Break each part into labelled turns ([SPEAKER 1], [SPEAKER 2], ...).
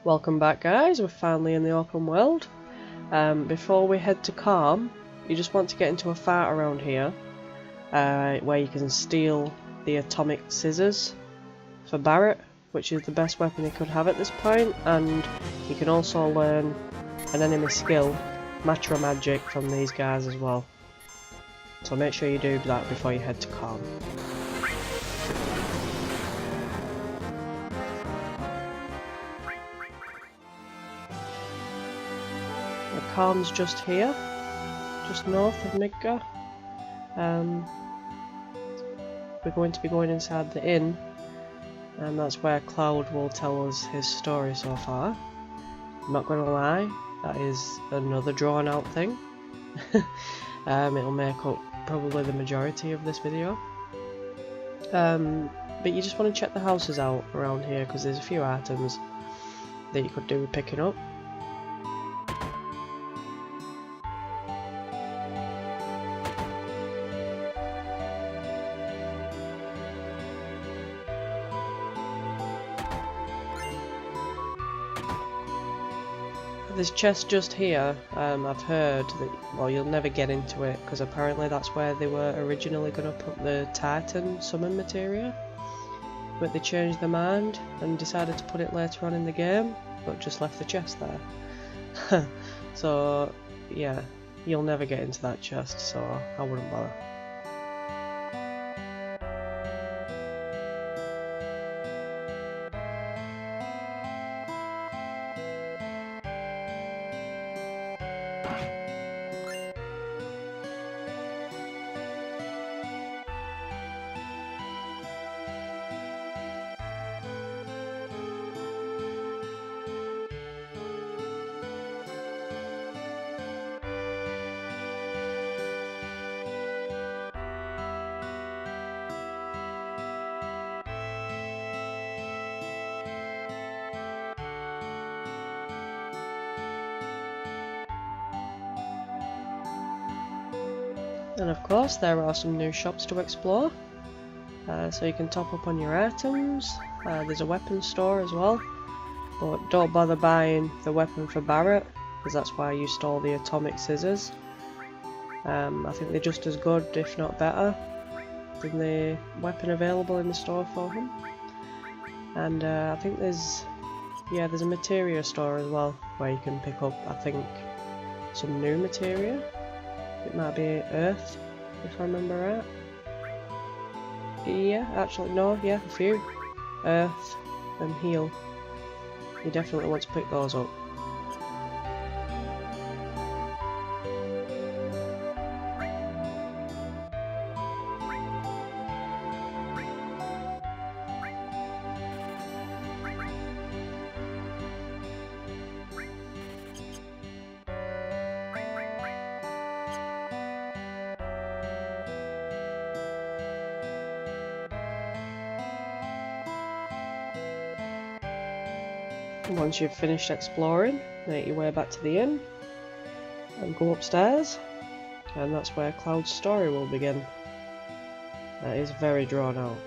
[SPEAKER 1] Welcome back, guys. We're finally in the open world. Before we head to Calm, you just want to get into a fight around here where you can steal the atomic scissors for Barret, which is the best weapon he could have at this point, and you can also learn an enemy skill, Matra Magic, from these guys as well. So make sure you do that before you head to Calm. The Calm's just here, just north of Midgar. We're going to be going inside the inn, and that's where Cloud will tell us his story so far. I'm not going to lie, that is another drawn out thing. It'll make up probably the majority of this video. But you just want to check the houses out around here because there's a few items that you could do with picking up. This chest just here, I've heard that, well, you'll never get into it because apparently that's where they were originally going to put the Titan summon materia, but they changed their mind and decided to put it later on in the game, but just left the chest there. So yeah, you'll never get into that chest, so I wouldn't bother. And of course there are some new shops to explore, so you can top up on your items. There's a weapon store as well, but don't bother buying the weapon for Barret because that's why you stole the atomic scissors. I think they're just as good, if not better, than the weapon available in the store for him. And I think there's a materia store as well where you can pick up, I think, some new materia. It might be Earth, if I remember right. Yeah, actually, no, yeah, a few. Earth and Heal. You definitely want to pick those up. Once you've finished exploring, make your way back to the inn and go upstairs, and that's where Cloud's story will begin. That is very drawn out.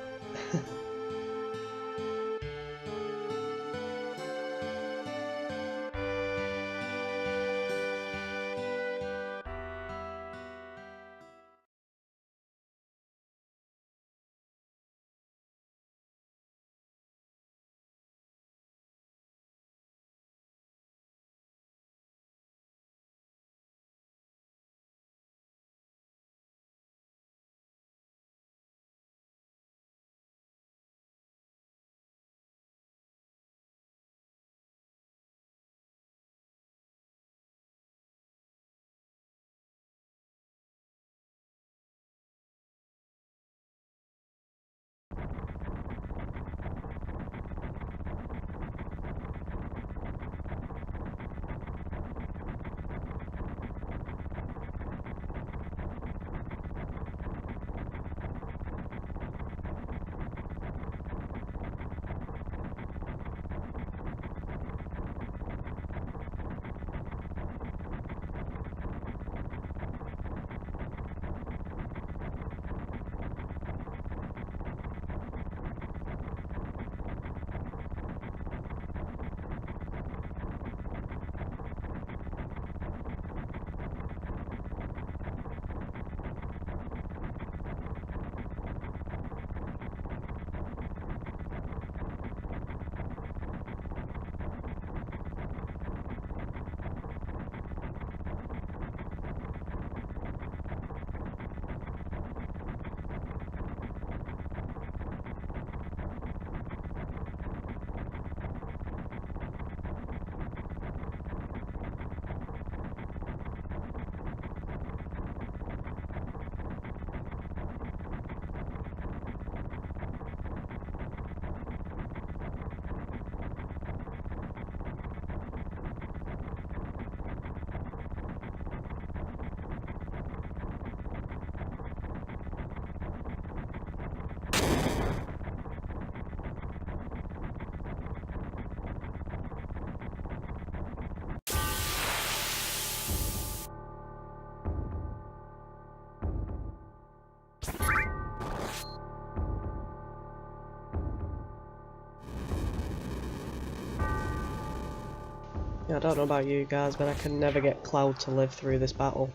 [SPEAKER 1] I don't know about you guys, but I can never get Cloud to live through this battle.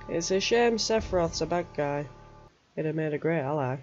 [SPEAKER 1] It's a shame Sephiroth's a bad guy. He'd have made a great ally.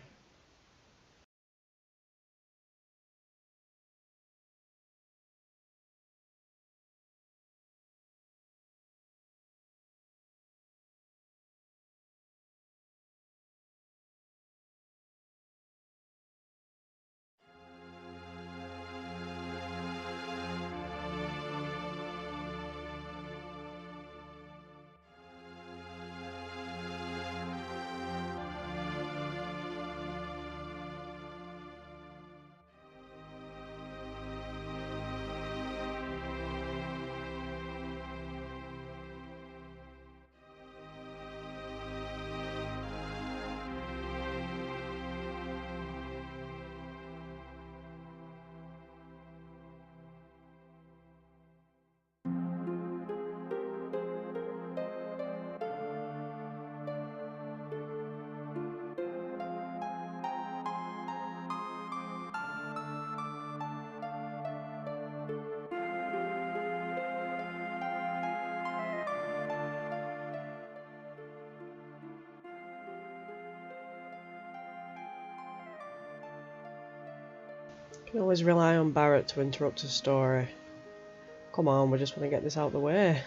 [SPEAKER 1] You can always rely on Barret to interrupt a story. Come on, we just want to get this out of the way.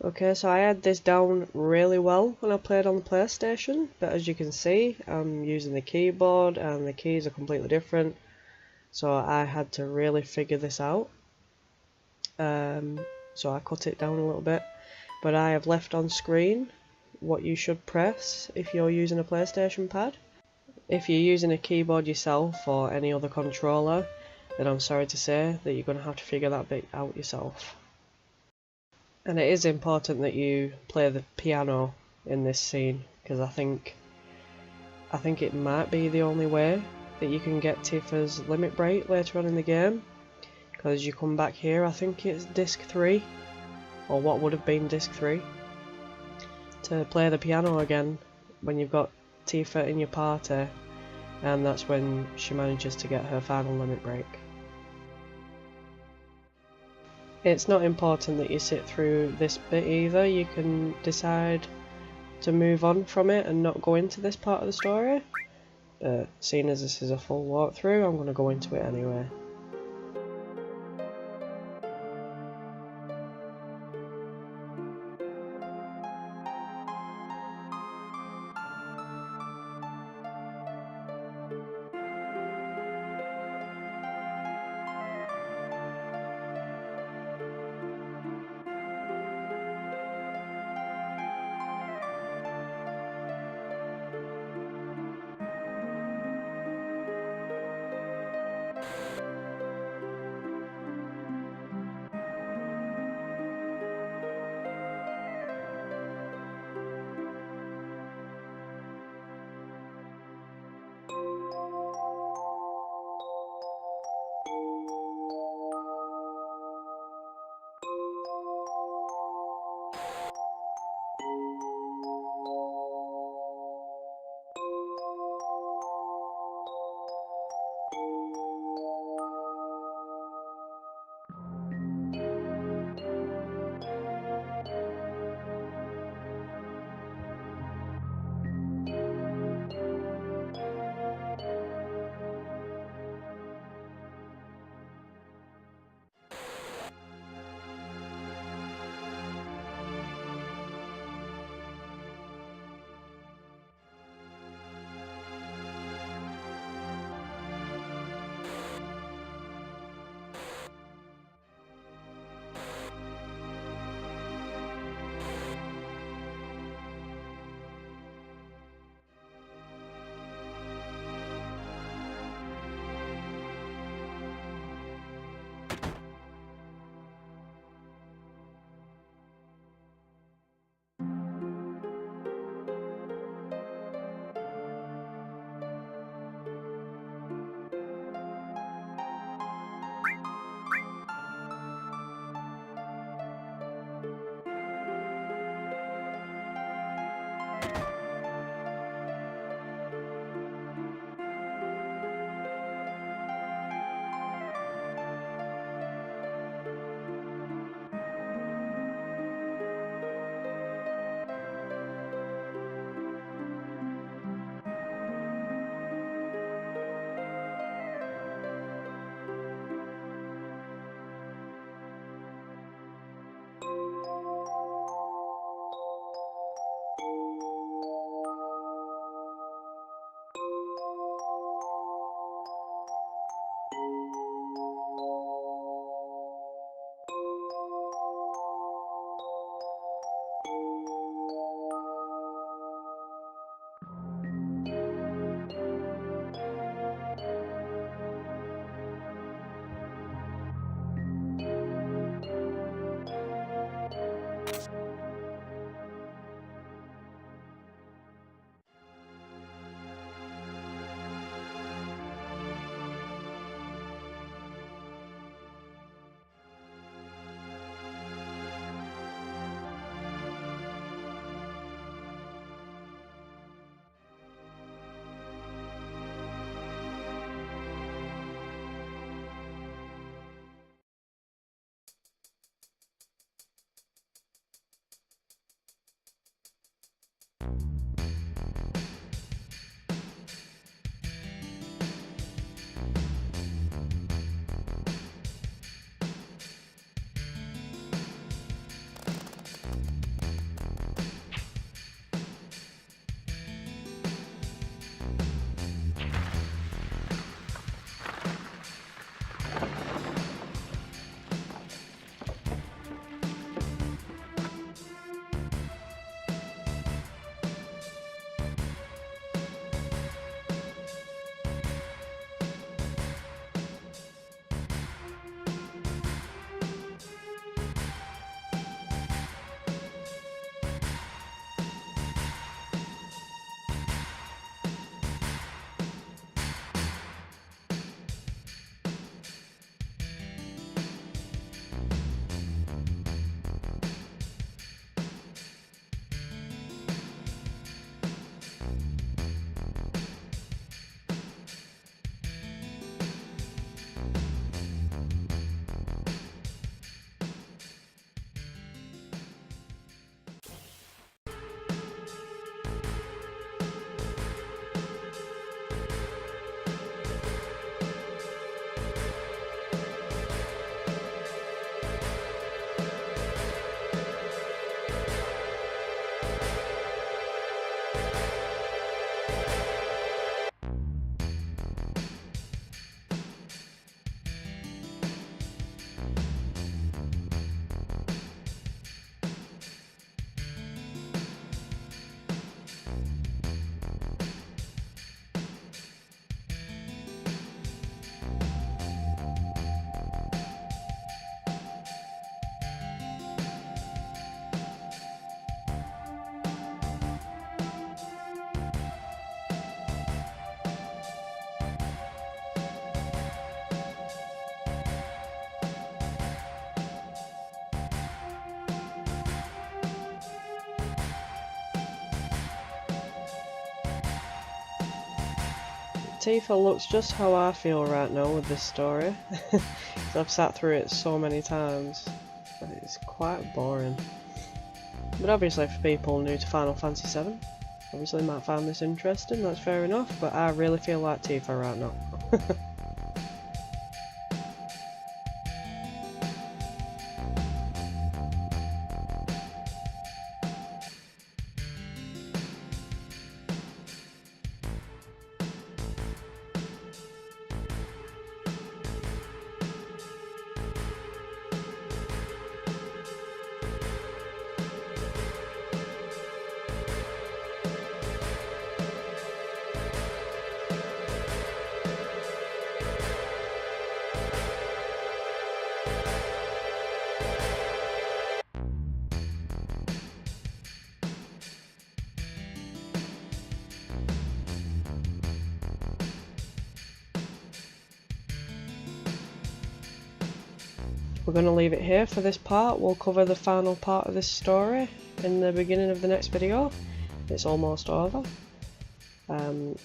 [SPEAKER 1] Okay, so I had this down really well when I played on the PlayStation, but as you can see, I'm using the keyboard and the keys are completely different, so I had to really figure this out. So I cut it down a little bit, but I have left on screen what you should press if you're using a PlayStation pad. If you're using a keyboard yourself or any other controller, then I'm sorry to say that you're going to have to figure that bit out yourself. And it is important that you play the piano in this scene, because I think it might be the only way that you can get Tifa's limit break later on in the game. Because you come back here, I think it's disc 3, or what would have been disc 3, to play the piano again when you've got Tifa in your party, and that's when she manages to get her final limit break. It's not important that you sit through this bit either, you can decide to move on from it and not go into this part of the story, but seeing as this is a full walkthrough, I'm going to go into it anyway. Tifa looks just how I feel right now with this story. I've sat through it so many times. It's quite boring. But obviously for people new to Final Fantasy VII, obviously might find this interesting, that's fair enough, but I really feel like Tifa right now. We're going to leave it here for this part. We'll cover the final part of this story in the beginning of the next video. it's almost over.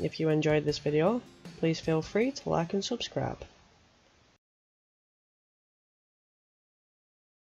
[SPEAKER 1] If you enjoyed this video, please feel free to like and subscribe.